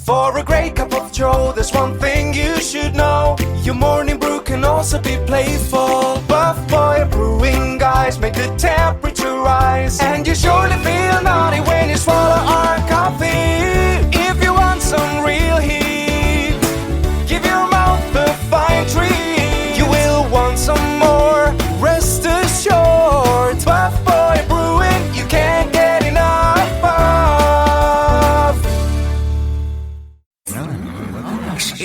For a great cup of joe, there's one thing you should know. Your morning brew can also be playful. Buff Boy Brewing guys make the temperature rise, and you surely feel naughty when you swallow our coffee. If you want some real heat, give your mouth a fine treat. You will want some more, rest assured. Buff Boy Brewing, you can't get enough of.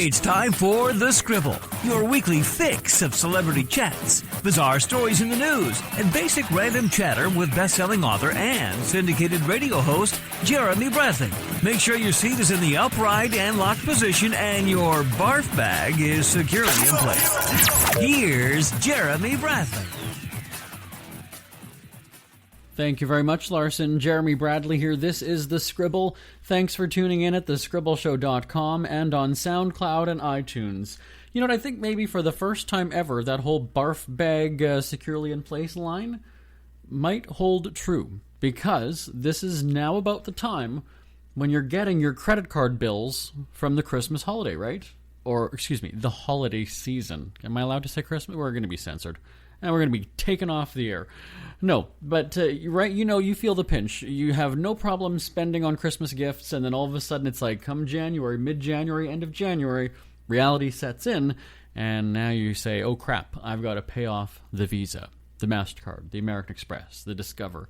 It's time for The Scribble, your weekly fix of celebrity chats, bizarre stories in the news, and basic random chatter with best-selling author and syndicated radio host Jeremy Bradley. Make sure your seat is in the upright and locked position and your barf bag is securely in place. Here's Jeremy Bradley. Thank you very much, Larson. Jeremy Bradley here. This is The Scribble. Thanks for tuning in at thescribbleshow.com and on SoundCloud and iTunes. You know what, I think maybe for the first time ever, that whole barf bag securely in place line might hold true, because this is now about the time when you're getting your credit card bills from the Christmas holiday, right? Or, excuse me, the holiday season. Am I allowed to say Christmas? We're going to be censored. And we're going to be taken off the air. No, but right, you know, you feel the pinch. You have no problem spending on Christmas gifts, and then all of a sudden it's like, come January, mid-January, end of January, reality sets in, and now you say, oh crap, I've got to pay off the Visa, the MasterCard, the American Express, the Discover,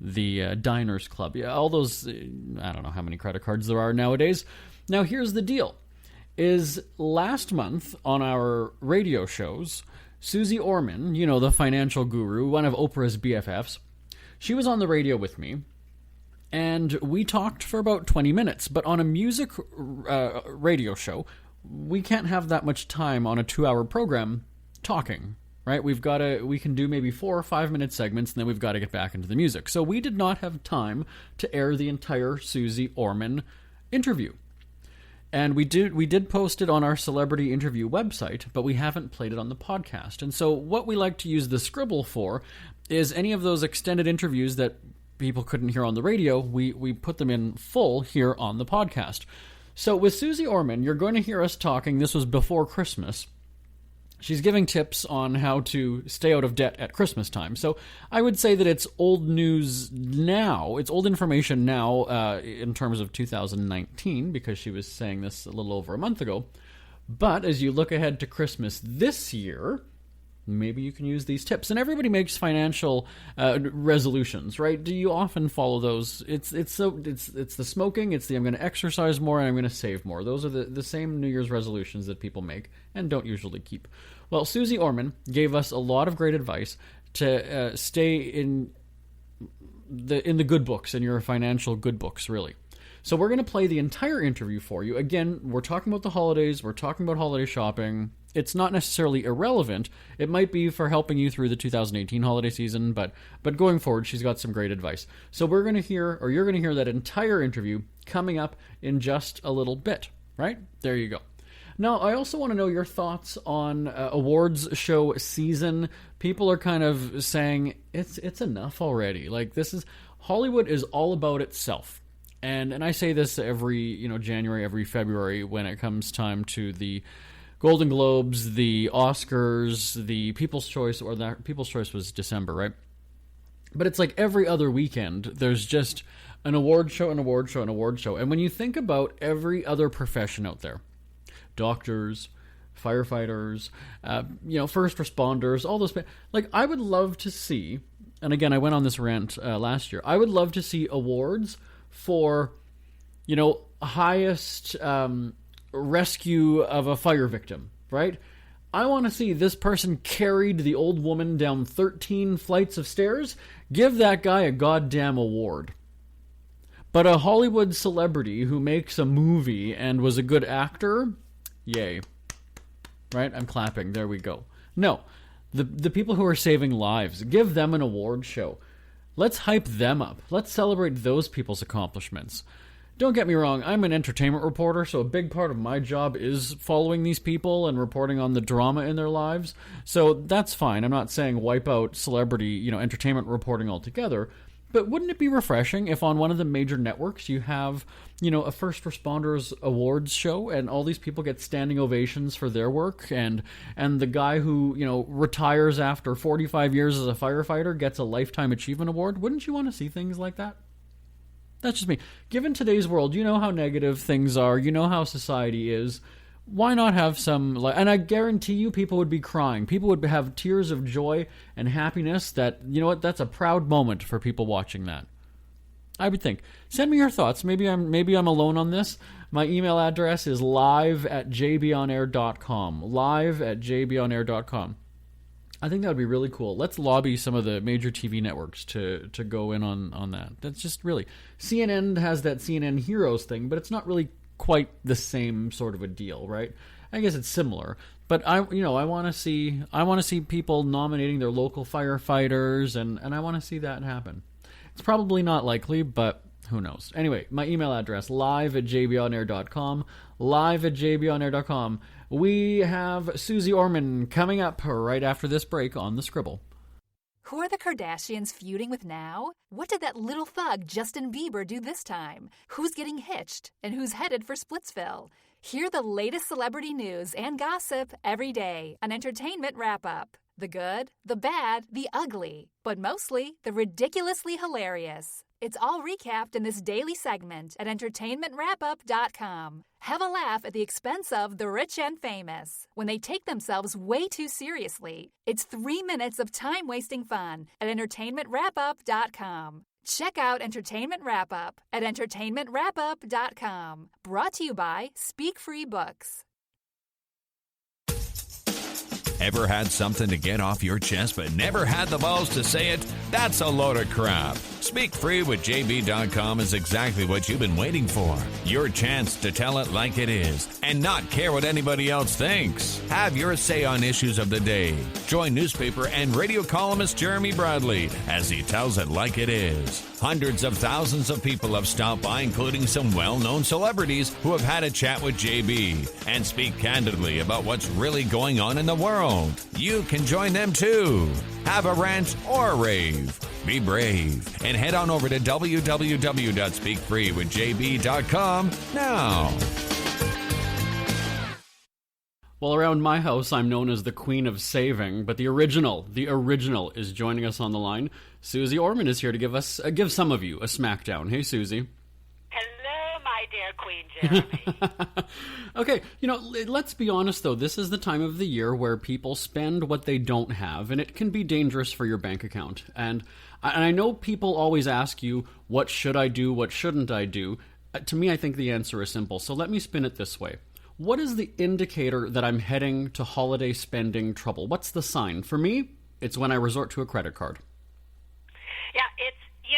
the Diners Club, yeah, all those, I don't know how many credit cards there are nowadays. Now here's the deal, is last month on our radio shows, Suze Orman, you know, the financial guru, one of Oprah's BFFs, she was on the radio with me, and we talked for about 20 minutes. But on a music radio show, we can't have that much time on a 2-hour program talking, right? We can do maybe 4 or 5 minute segments, and then we've got to get back into the music. So we did not have time to air the entire Suze Orman interview. And we did post it on our celebrity interview website, but we haven't played it on the podcast. And so what we like to use the Scribble for is any of those extended interviews that people couldn't hear on the radio, we put them in full here on the podcast. So with Suze Orman, you're going to hear us talking, this was before Christmas. She's giving tips on how to stay out of debt at Christmas time. So I would say that it's old news now. It's old information now in terms of 2019, because she was saying this a little over a month ago. But as you look ahead to Christmas this year, maybe you can use these tips. And everybody makes financial resolutions, right? Do you often follow those? It's the smoking, it's the I'm going to exercise more and I'm going to save more. Those are the same New Year's resolutions that people make and don't usually keep. Well, Suze Orman gave us a lot of great advice to stay in the good books, in your financial good books, really. So we're going to play the entire interview for you. Again, we're talking about the holidays. We're talking about holiday shopping. It's not necessarily irrelevant. It might be for helping you through the 2018 holiday season, but going forward, she's got some great advice. So you're going to hear that entire interview coming up in just a little bit, right? There you go. Now, I also want to know your thoughts on awards show season. People are kind of saying it's enough already. Like, Hollywood is all about itself. And I say this every, January, every February when it comes time to the Golden Globes, the Oscars, the People's Choice, or the People's Choice was December, right? But it's like every other weekend, there's just an award show, an award show, an award show. And when you think about every other profession out there, doctors, firefighters, first responders, all those, like, I would love to see, and again, I went on this rant last year, I would love to see awards for, highest rescue of a fire victim, right? I want to see this person carried the old woman down 13 flights of stairs. Give that guy a goddamn award. But a Hollywood celebrity who makes a movie and was a good actor, yay. Right? I'm clapping. There we go. No. The people who are saving lives, give them an award show. Let's hype them up. Let's celebrate those people's accomplishments. Don't get me wrong, I'm an entertainment reporter, so a big part of my job is following these people and reporting on the drama in their lives. So that's fine. I'm not saying wipe out celebrity, entertainment reporting altogether. But wouldn't it be refreshing if on one of the major networks you have, a first responders awards show and all these people get standing ovations for their work, and the guy who, retires after 45 years as a firefighter gets a lifetime achievement award? Wouldn't you want to see things like that? That's just me. Given today's world, you know how negative things are, you know how society is. Why not have some, and I guarantee you people would be crying. People would have tears of joy and happiness that, that's a proud moment for people watching that. I would think. Send me your thoughts. Maybe I'm alone on this. My email address is live@jbonair.com. live@jbonair.com. I think that would be really cool. Let's lobby some of the major TV networks to go in on that. That's just really... CNN has that CNN Heroes thing, but it's not really quite the same sort of a deal, right? I guess it's similar, but I want to see people nominating their local firefighters, and I want to see that happen. It's probably not likely, but who knows? Anyway, my email address, live@jbonair.com, live@jbonair.com. We have Suze Orman coming up right after this break on The Scribble. Who are the Kardashians feuding with now? What did that little thug Justin Bieber do this time? Who's getting hitched? And who's headed for Splitsville? Hear the latest celebrity news and gossip every day on Entertainment Wrap-Up. The good, the bad, the ugly, but mostly the ridiculously hilarious. It's all recapped in this daily segment at entertainmentwrapup.com. Have a laugh at the expense of the rich and famous when they take themselves way too seriously. It's 3 minutes of time-wasting fun at entertainmentwrapup.com. Check out Entertainment Wrap-Up at entertainmentwrapup.com. Brought to you by Speak Free Books. Ever had something to get off your chest but never had the balls to say it? That's a load of crap. Speak Free with JB.com is exactly what you've been waiting for. Your chance to tell it like it is and not care what anybody else thinks. Have your say on issues of the day. Join newspaper and radio columnist Jeremy Bradley as he tells it like it is. Hundreds of thousands of people have stopped by, including some well-known celebrities who have had a chat with JB and speak candidly about what's really going on in the world. You can join them too. Have a rant or a rave. Be brave and head on over to www.speakfreewithjb.com now. Well, around my house, I'm known as the Queen of Saving, but the original is joining us on the line. Suze Orman is here to give some of you a smackdown. Hey, Suze. Hello, my dear Queen Jeremy. Okay, let's be honest, though. This is the time of the year where people spend what they don't have, and it can be dangerous for your bank account. And I know people always ask you, what should I do, what shouldn't I do? To me, I think the answer is simple, so let me spin it this way. What is the indicator that I'm heading to holiday spending trouble? What's the sign? For me, it's when I resort to a credit card. Yeah,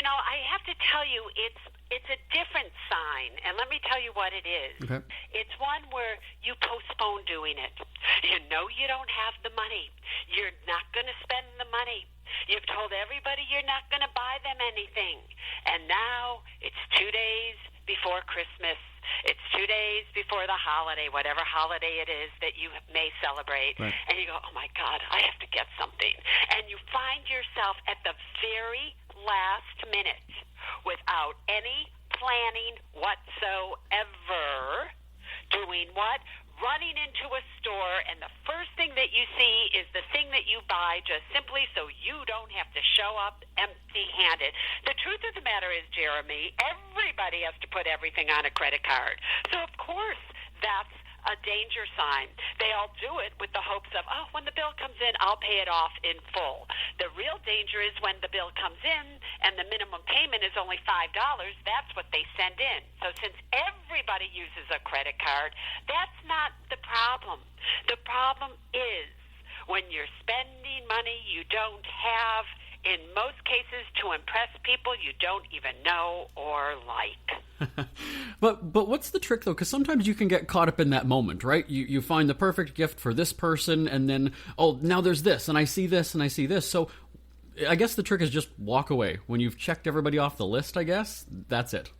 I have to tell you, it's a different sign, and let me tell you what it is. Okay. It's one where you postpone doing it. You know you don't have the money. You're not going to spend the money. You've told everybody you're not going to buy them anything, and now it's 2 days before Christmas. It's 2 days before the holiday, whatever holiday it is that you may celebrate. Right. And you go, oh, my God, I have to get something. And you find yourself at the very last minute without any planning whatsoever doing what? Running into a store, and the first thing that you see is the thing that you buy just simply so you don't have to show up empty-handed. The truth of the matter is, Jeremy, everybody has to put everything on a credit card. So, of course, that's a danger sign. They all do it with the hopes of, when the bill comes in, I'll pay it off in full. The real danger is when the bill comes in and the minimum payment is only $5. That's what they send in. So since everybody uses a credit card, that's not the problem. The problem is when you're spending money you don't have, in most cases to impress people you don't even know or like. But what's the trick, though? Because sometimes you can get caught up in that moment, right? You find the perfect gift for this person, and then, now there's this, and I see this, and I see this. So I guess the trick is just walk away. When you've checked everybody off the list, I guess, that's it.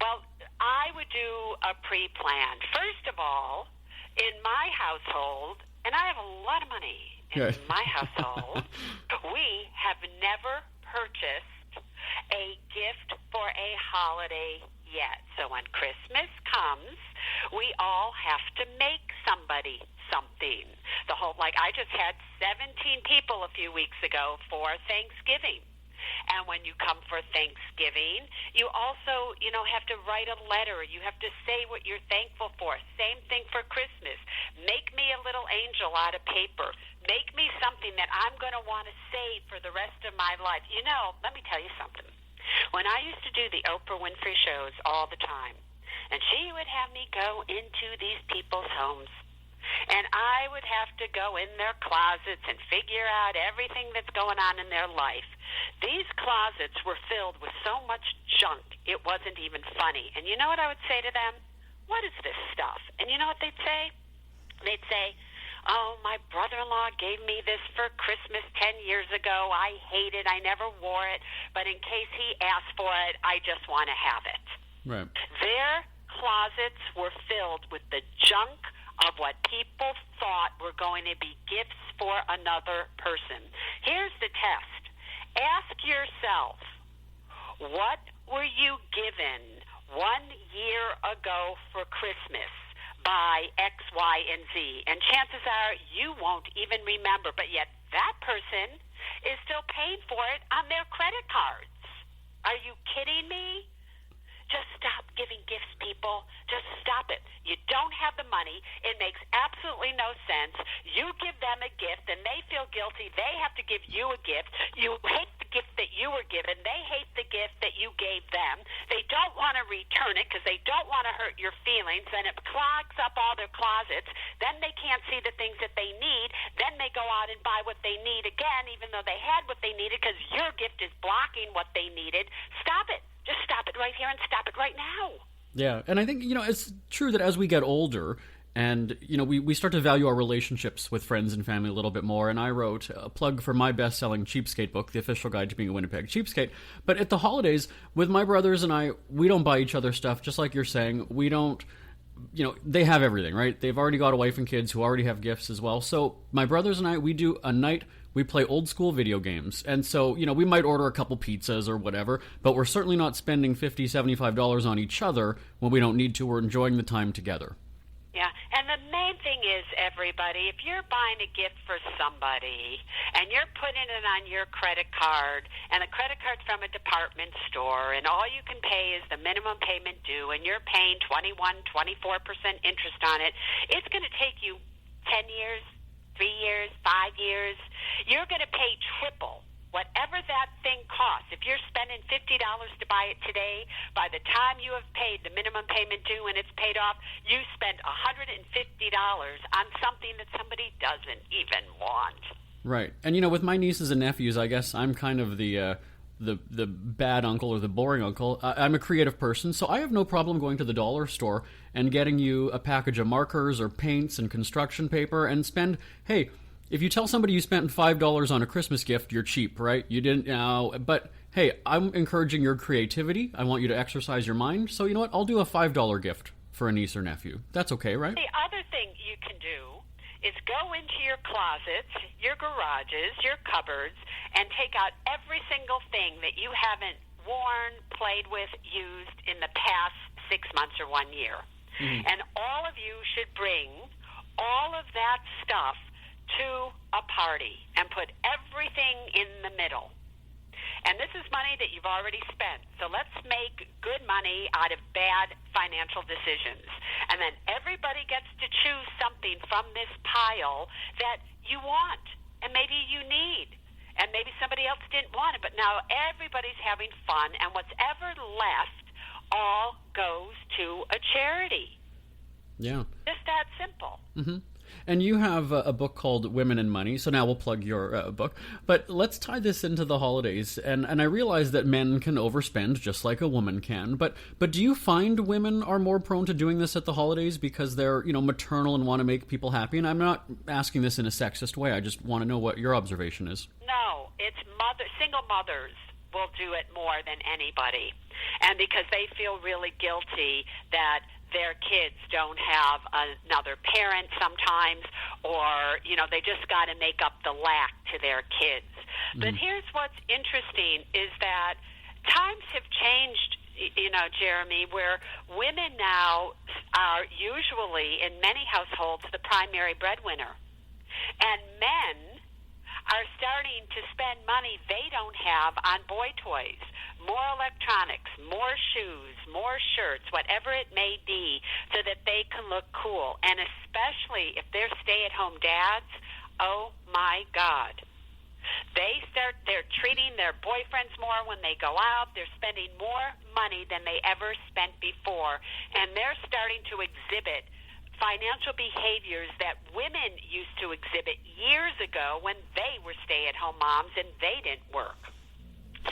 Well, I would do a pre-plan. First of all, in my household, and I have a lot of money in my household, we have never purchased a gift for a holiday yet. So when Christmas comes, we all have to make somebody something. I just had 17 people a few weeks ago for Thanksgiving. And when you come for Thanksgiving, you also, have to write a letter. You have to say what you're thankful for. Same thing for Christmas. Make me a little angel out of paper. Make me something that I'm going to want to say for the rest of my life. Let me tell you something. When I used to do the Oprah Winfrey shows all the time, and she would have me go into these people's homes, and I would have to go in their closets and figure out everything that's going on in their life. These closets were filled with so much junk, it wasn't even funny. And you know what I would say to them? What is this stuff? And you know what they'd say? They'd say, oh, my brother-in-law gave me this for Christmas 10 years ago. I hate it. I never wore it. But in case he asked for it, I just want to have it. Right. Their closets were filled with the junk of what people thought were going to be gifts for another person. Here's the test. Ask yourself, what were you given 1 year ago for Christmas by X, Y, and Z? And chances are you won't even remember, but yet that person is still paying for it on their credit cards. Are you kidding me? Just stop giving gifts, people. Just stop it. You don't have the money. It makes absolutely no sense. You give them a gift, and they feel guilty. They have to give you a gift. You hate the gift that you were given. They hate the gift that you gave them. They don't want to return it because they don't want to hurt your feelings. Then it clogs up all their closets. Then they can't see the things that they need. Then they go out and buy what they need again, even though they had what they needed because your gift is blocking what they needed. Stop it. Just stop it right here and stop it right now. Yeah, and I think, it's true that as we get older and, we start to value our relationships with friends and family a little bit more, and I wrote a plug for my best-selling Cheapskate book, The Official Guide to Being a Winnipeg Cheapskate. But at the holidays, with my brothers and I, we don't buy each other stuff, just like you're saying. We don't, they have everything, right? They've already got a wife and kids who already have gifts as well. So my brothers and I, we do a night. We play old school video games. And so, we might order a couple pizzas or whatever, but we're certainly not spending $50, $75 on each other when we don't need to. We're enjoying the time together. Yeah, and the main thing is, everybody, if you're buying a gift for somebody and you're putting it on your credit card, and the credit card's from a department store, and all you can pay is the minimum payment due, and you're paying 21, 24% interest on it, it's going to take you 10 years, 3 years, 5 years. You're going to pay triple whatever that thing costs. If you're spending $50 to buy it today, by the time you have paid the minimum payment due and it's paid off, you spend $150 on something that somebody doesn't even want. Right. And, with my nieces and nephews, I guess I'm kind of the bad uncle or the boring uncle. I'm a creative person, so I have no problem going to the dollar store and getting you a package of markers or paints and construction paper and spend, hey, if you tell somebody you spent $5 on a Christmas gift, you're cheap, right? You didn't, but hey, I'm encouraging your creativity. I want you to exercise your mind. So you know what? I'll do a $5 gift for a niece or nephew. That's okay, right? The other thing you can do is go into your closets, your garages, your cupboards, and take out every single thing that you haven't worn, played with, used in the past 6 months or 1 year. Mm-hmm. And all of you should bring all of that stuff to a party and put everything in the middle. And this is money that you've already spent. So let's make good money out of bad financial decisions. And then everybody gets to choose something from this pile that you want and maybe you need. And maybe somebody else didn't want it, but now everybody's having fun, and whatever left all goes to a charity. Yeah. Just that simple. Mm-hmm. And you have a book called Women and Money, so now we'll plug your book. But let's tie this into the holidays. And I realize that men can overspend just like a woman can. But do you find women are more prone to doing this at the holidays because they're, maternal and want to make people happy? And I'm not asking this in a sexist way. I just want to know what your observation is. No, it's single mothers will do it more than anybody. And because they feel really guilty that their kids don't have another parent sometimes, or, they just got to make up the lack to their kids. Mm-hmm. But here's what's interesting is that times have changed, Jeremy, where women now are usually, in many households, the primary breadwinner. And men are starting to spend money they don't have on boy toys, more electronics, more shoes, more shirts, whatever it may be, so that they can look cool. And especially if they're stay-at-home dads, oh my God. They're treating their boyfriends more when they go out. They're spending more money than they ever spent before. And they're starting to exhibit financial behaviors that women used to exhibit years ago when they were stay-at-home moms and they didn't work.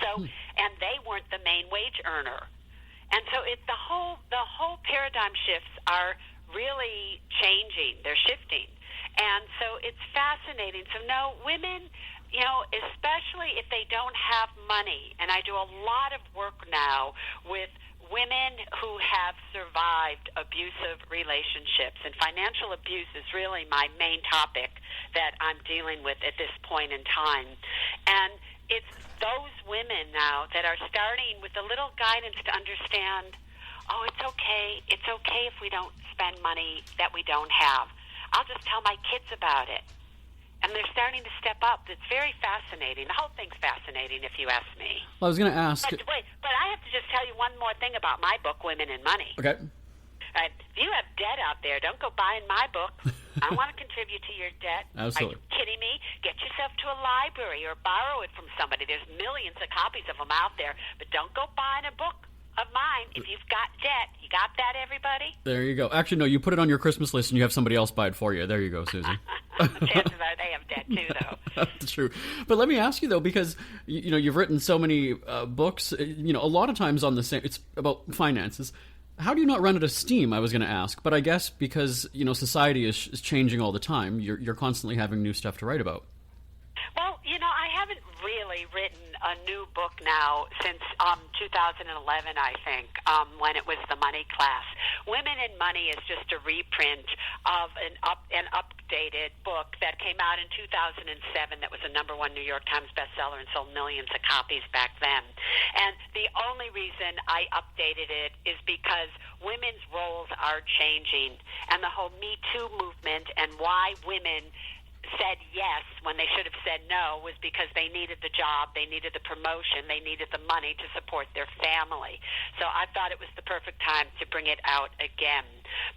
So, and they weren't the main wage earner. And so it's the whole paradigm shifts are really changing. They're shifting. And so it's fascinating. So no, women, especially if they don't have money, and I do a lot of work now with women who have survived abusive relationships, and financial abuse is really my main topic that I'm dealing with at this point in time. And it's those women now that are starting with a little guidance to understand, oh, it's okay if we don't spend money that we don't have. I'll just tell my kids about it. And they're starting to step up. It's very fascinating. The whole thing's fascinating, if you ask me. Well, I was going to ask... But I have to just tell you one more thing about my book, Women and Money. Okay. If you have debt out there, don't go buying my book. I don't want to contribute to your debt. Absolutely. Are you kidding me? Get yourself to a library or borrow it from somebody. There's millions of copies of them out there. But don't go buying a book of mine if you've got debt. You got that, everybody? There you go. Actually, no, you put it on your Christmas list and you have somebody else buy it for you. There you go, Susie. Chances are they have debt too, though. That's true. But let me ask you, though, because you've written so many books, a lot of times on the same, it's about finances. How do you not run out of steam, I was going to ask. But I guess because, society is changing all the time, you're constantly having new stuff to write about. Well, I haven't really written a new book now since 2011, I think, when it was the Money Class. Women and Money is just a reprint of an updated book that came out in 2007 that was a #1 New York Times bestseller and sold millions of copies back then. And the only reason I updated it is because women's roles are changing, and the whole Me Too movement and why women said yes when they should have said no was because they needed the job, they needed the promotion, they needed the money to support their family. So I thought it was the perfect time to bring it out again.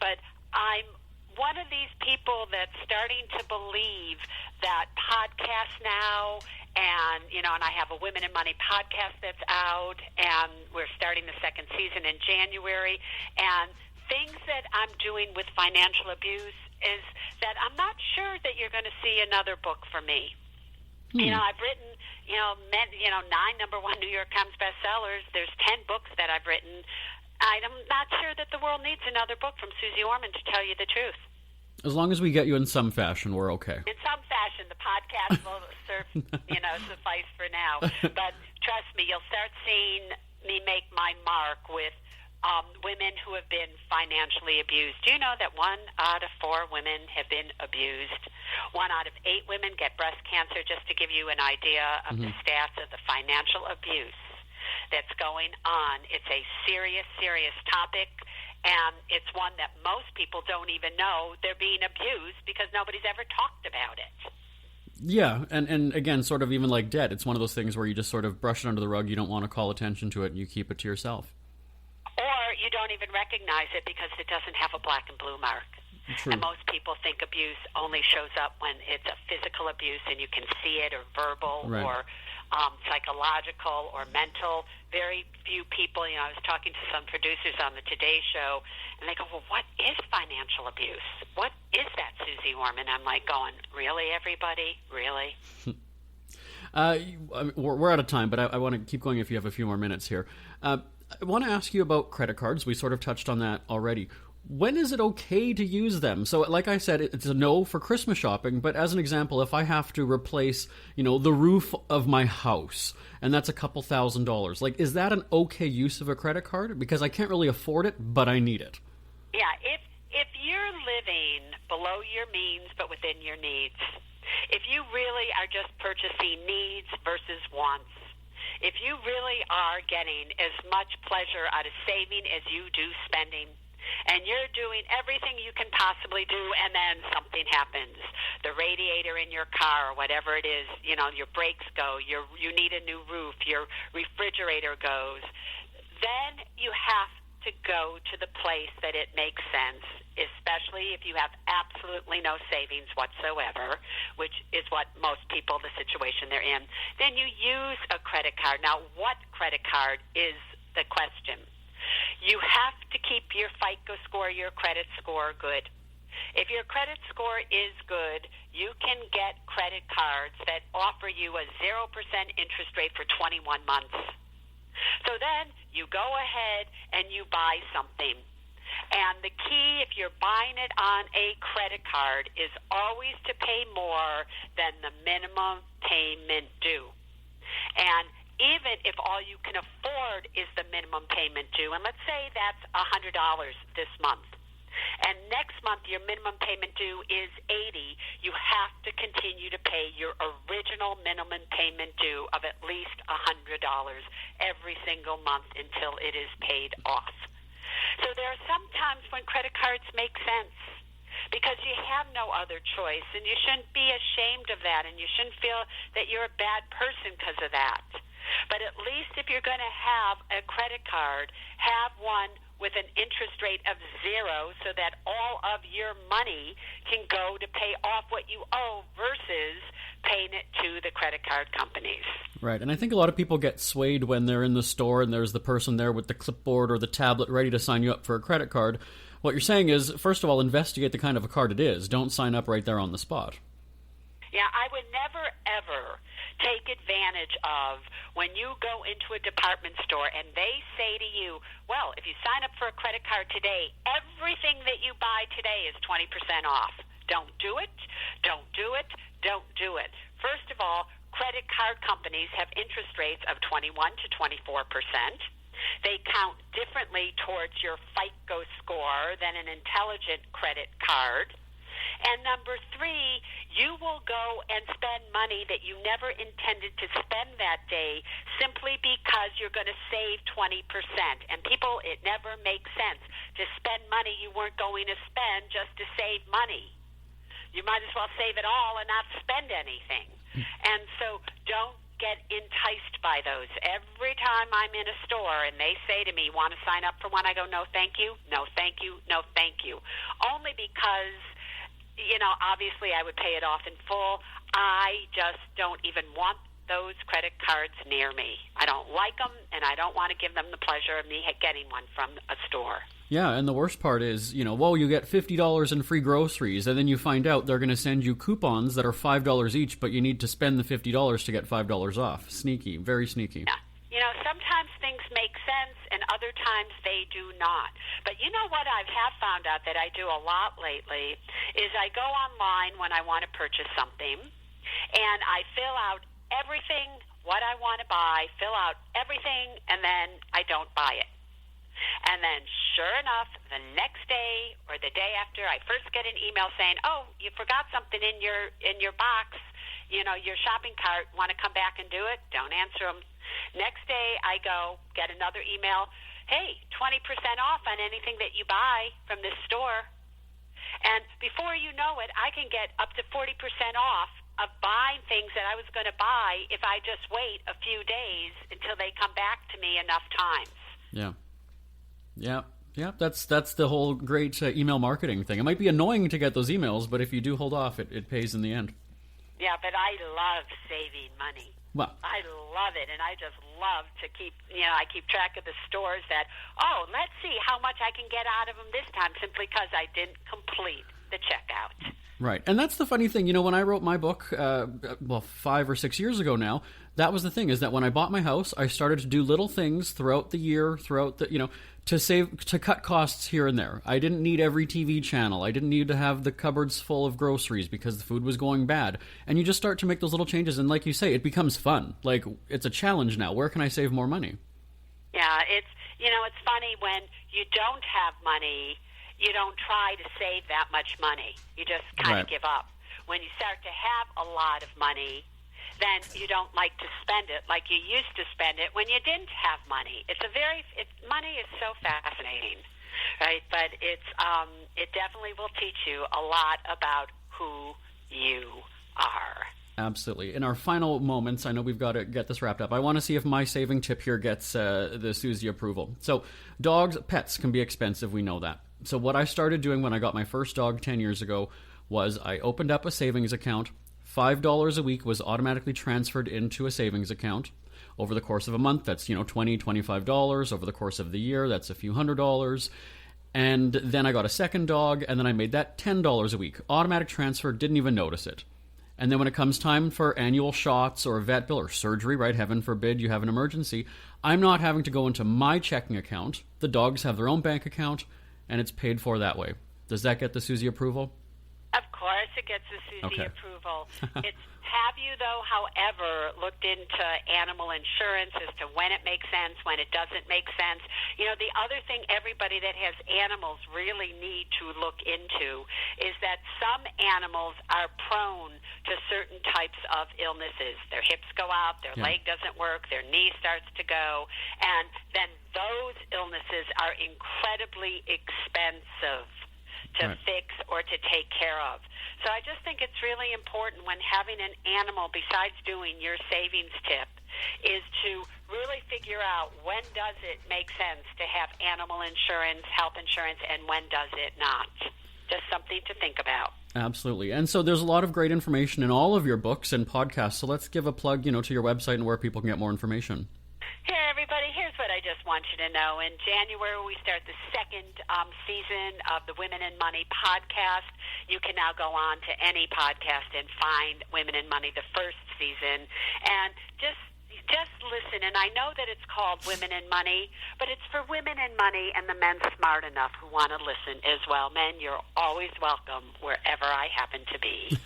But I'm one of these people that's starting to believe that podcasts now, and I have a Women in Money podcast that's out, and we're starting the second season in January, and things that I'm doing with financial abuse is that I'm not sure that you're going to see another book for me. I've written, 9 #1 New York Times bestsellers. There's 10 books that I've written. I'm not sure that the world needs another book from Suze Orman, to tell you the truth. As long as we get you in some fashion, we're okay. In some fashion, the podcast will serve, suffice for now. But trust me, you'll start seeing me make my mark with women who have been financially abused. Do you know that 1 out of 4 women have been abused? 1 out of 8 women get breast cancer, just to give you an idea of the stats of the financial abuse that's going on. It's a serious, serious topic, and it's one that most people don't even know they're being abused because nobody's ever talked about it. Yeah, and again, sort of even like debt, it's one of those things where you just sort of brush it under the rug, you don't want to call attention to it, and you keep it to yourself. Or you don't even recognize it because it doesn't have a black and blue mark. True. And most people think abuse only shows up when it's a physical abuse and you can see it, or verbal, right, or psychological or mental. Very few people, I was talking to some producers on the Today Show, and they go, well, what is financial abuse? What is that, Suze Orman? I'm like going, really, everybody? Really? We're out of time, but I want to keep going if you have a few more minutes here. I want to ask you about credit cards. We sort of touched on that already. When is it okay to use them? So, like I said, it's a no for Christmas shopping, but as an example, if I have to replace, the roof of my house, and that's a couple $1,000s, like, is that an okay use of a credit card? Because I can't really afford it, but I need it. Yeah, if you're living below your means but within your needs, if you really are just purchasing needs versus wants, if you really are getting as much pleasure out of saving as you do spending, and you're doing everything you can possibly do, and then something happens, the radiator in your car, whatever it is, your brakes go, you need a new roof, your refrigerator goes, then you have to go to the place that it makes sense, especially if you have absolutely no savings whatsoever, which is what most people, the situation they're in. Then you use a credit card. Now, what credit card is the question? You have to keep your FICO score, your credit score, good. If your credit score is good, you can get credit cards that offer you a 0% interest rate for 21 months. So then you go ahead and you buy something. And the key, if you're buying it on a credit card, is always to pay more than the minimum payment due. And even if all you can afford is the minimum payment due, and let's say that's $100 this month, and next month your minimum payment due is $80, you have to continue to pay your original minimum payment due of at least $100 every single month until it is paid off. So there are some times when credit cards make sense because you have no other choice, and you shouldn't be ashamed of that, and you shouldn't feel that you're a bad person because of that. But at least if you're going to have a credit card, have one with an interest rate of 0 so that all of your money can go to pay off what you owe versus paying it to the credit card companies. Right, and I think a lot of people get swayed when they're in the store and there's the person there with the clipboard or the tablet ready to sign you up for a credit card. What you're saying is, first of all, investigate the kind of a card it is. Don't sign up right there on the spot. Yeah, I would never, ever take advantage of when you go into a department store and they say to you, well, if you sign up for a credit card today, everything that you buy today is 20% off. Don't do it. Don't do it. Don't do it. First of all, credit card companies have interest rates of 21 to 24%. They count differently towards your FICO score than an intelligent credit card. And number 3, you will go and spend money that you never intended to spend that day simply because you're going to save 20%. And people, it never makes sense to spend money you weren't going to spend just to save money. You might as well save it all and not spend anything. And so don't get enticed by those. Every time I'm in a store and they say to me, want to sign up for one, I go, no, thank you, no, thank you, no, thank you. Only because, obviously I would pay it off in full. I just don't even want those credit cards near me. I don't like them, and I don't want to give them the pleasure of me getting one from a store. Yeah, and the worst part is, you get $50 in free groceries, and then you find out they're going to send you coupons that are $5 each, but you need to spend the $50 to get $5 off. Sneaky, very sneaky. Yeah. Sometimes things make sense, and other times they do not. But you know what I have found out that I do a lot lately is I go online when I want to purchase something, and I fill out everything, what I want to buy, fill out everything, and then I don't buy it. And then, sure enough, the next day or the day after, I first get an email saying, "Oh, you forgot something in your box, your shopping cart. Want to come back and do it?" Don't answer them. Next day, I go get another email. "Hey, 20% off on anything that you buy from this store." And before you know it, I can get up to 40% off of buying things that I was going to buy if I just wait a few days until they come back to me enough times. Yeah, that's the whole great email marketing thing. It might be annoying to get those emails, but if you do hold off, it pays in the end. Yeah, but I love saving money. Well, I love it, and I just love to keep track of the stores that, let's see how much I can get out of them this time simply because I didn't complete the checkout. Right, and that's the funny thing. When I wrote my book, 5 or 6 years ago now, that was the thing, is that when I bought my house, I started to do little things throughout the year, to cut costs here and there. I didn't need every TV channel. I didn't need to have the cupboards full of groceries because the food was going bad. And you just start to make those little changes, and like you say, it becomes fun. Like, it's a challenge now. Where can I save more money? Yeah, it's funny when you don't have money, you don't try to save that much money. You just kind of give up. When you start to have a lot of money, then you don't like to spend it like you used to spend it when you didn't have money. Money is so fascinating, right? But it definitely will teach you a lot about who you are. Absolutely. In our final moments, I know we've got to get this wrapped up. I want to see if my saving tip here gets the Suze approval. So dogs, pets can be expensive. We know that. So what I started doing when I got my first dog 10 years ago was I opened up a savings account. $5 a week was automatically transferred into a savings account. Over the course of a month, that's, $20, $25. Over the course of the year, that's a few $100s. And then I got a second dog, and then I made that $10 a week. Automatic transfer, didn't even notice it. And then when it comes time for annual shots or a vet bill or surgery, right, heaven forbid you have an emergency, I'm not having to go into my checking account. The dogs have their own bank account, and it's paid for that way. Does that get the Suze approval? Of course it gets the Suze approval. Have you, though, however, looked into animal insurance as to when it makes sense, when it doesn't make sense? The other thing everybody that has animals really need to look into is that some animals are prone to certain types of illnesses. Their hips go out, their leg doesn't work, their knee starts to go, and then those illnesses are incredibly expensive to fix or to take care of. So I just think it's really important when having an animal, besides doing your savings tip, is to really figure out when does it make sense to have animal insurance, health insurance, and when does it not. Just something to think about. Absolutely. And so there's a lot of great information in all of your books and podcasts. So let's give a plug, to your website and where people can get more information. Hey, everybody, here's what I just want you to know. In January, we start the second season of the Women in Money podcast. You can now go on to any podcast and find Women in Money, the first season, and just listen. And I know that it's called Women in Money, but it's for women in money and the men smart enough who want to listen as well. Men, you're always welcome wherever I happen to be.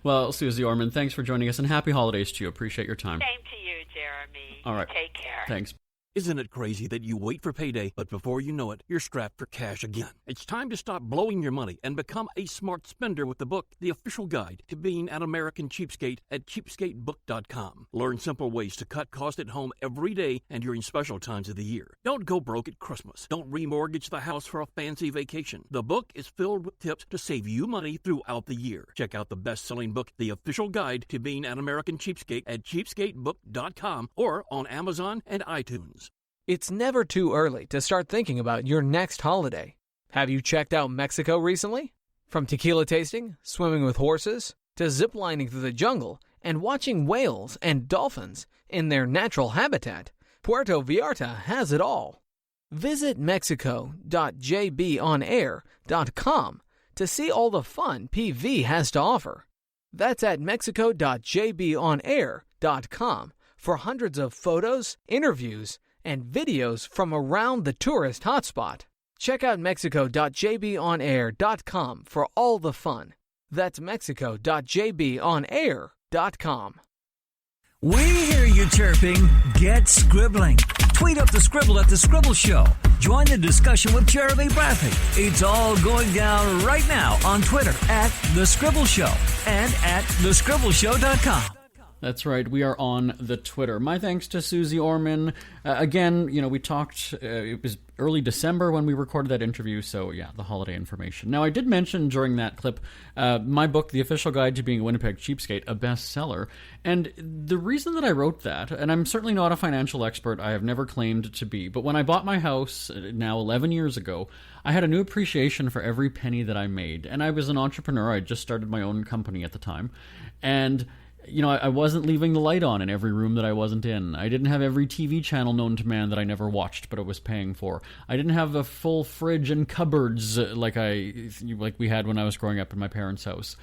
Well, Suze Orman, thanks for joining us, and happy holidays to you. Appreciate your time. Same to you, Jeremy. All right. Take care. Thanks. Isn't it crazy that you wait for payday, but before you know it, you're strapped for cash again? It's time to stop blowing your money and become a smart spender with the book, The Official Guide to Being an American Cheapskate at cheapskatebook.com. Learn simple ways to cut costs at home every day and during special times of the year. Don't go broke at Christmas. Don't remortgage the house for a fancy vacation. The book is filled with tips to save you money throughout the year. Check out the best-selling book, The Official Guide to Being an American Cheapskate at cheapskatebook.com or on Amazon and iTunes. It's never too early to start thinking about your next holiday. Have you checked out Mexico recently? From tequila tasting, swimming with horses, to ziplining through the jungle and watching whales and dolphins in their natural habitat, Puerto Vallarta has it all. Visit mexico.jbonair.com to see all the fun PV has to offer. That's at mexico.jbonair.com for hundreds of photos, interviews, and videos from around the tourist hotspot. Check out mexico.jbonair.com for all the fun. That's mexico.jbonair.com. We hear you chirping. Get scribbling. Tweet up the Scribble at The Scribble Show. Join the discussion with Jeremy Bradley. It's all going down right now on Twitter at The Scribble Show and at thescribbleshow.com. That's right. We are on the Twitter. My thanks to Suze Orman. Again, we talked, it was early December when we recorded that interview, so yeah, the holiday information. Now, I did mention during that clip my book, The Official Guide to Being a Winnipeg Cheapskate, a bestseller. And the reason that I wrote that, and I'm certainly not a financial expert, I have never claimed to be, but when I bought my house now 11 years ago, I had a new appreciation for every penny that I made. And I was an entrepreneur. I just started my own company at the time. And I wasn't leaving the light on in every room that I wasn't in. I didn't have every TV channel known to man that I never watched, but I was paying for. I didn't have a full fridge and cupboards like we had when I was growing up in my parents' house.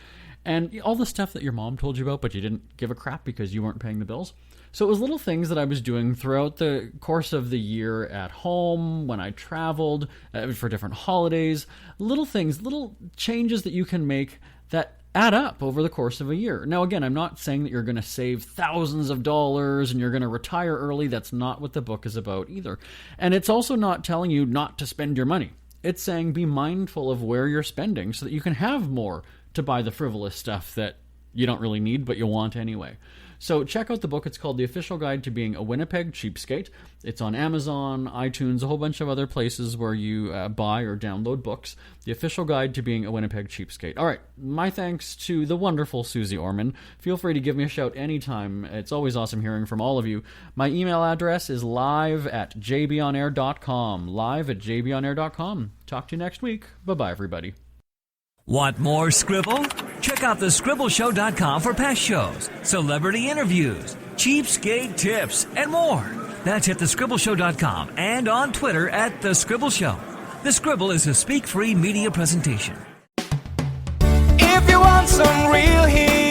And all the stuff that your mom told you about, but you didn't give a crap because you weren't paying the bills. So it was little things that I was doing throughout the course of the year at home, when I traveled, for different holidays. Little things, little changes that you can make that add up over the course of a year. Now, again, I'm not saying that you're going to save thousands of dollars and you're going to retire early. That's not what the book is about either. And it's also not telling you not to spend your money. It's saying be mindful of where you're spending so that you can have more to buy the frivolous stuff that you don't really need but you want anyway. So check out the book. It's called The Official Guide to Being a Winnipeg Cheapskate. It's on Amazon, iTunes, a whole bunch of other places where you buy or download books. The Official Guide to Being a Winnipeg Cheapskate. All right, my thanks to the wonderful Suze Orman. Feel free to give me a shout anytime. It's always awesome hearing from all of you. My email address is live@jbonair.com. live@jbonair.com. Talk to you next week. Bye-bye, everybody. Want more Scribble? Check out thescribbleshow.com for past shows, celebrity interviews, cheapskate tips, and more. That's at thescribbleshow.com and on Twitter at The Scribble Show. The Scribble is a speak-free media presentation. If you want some real heat,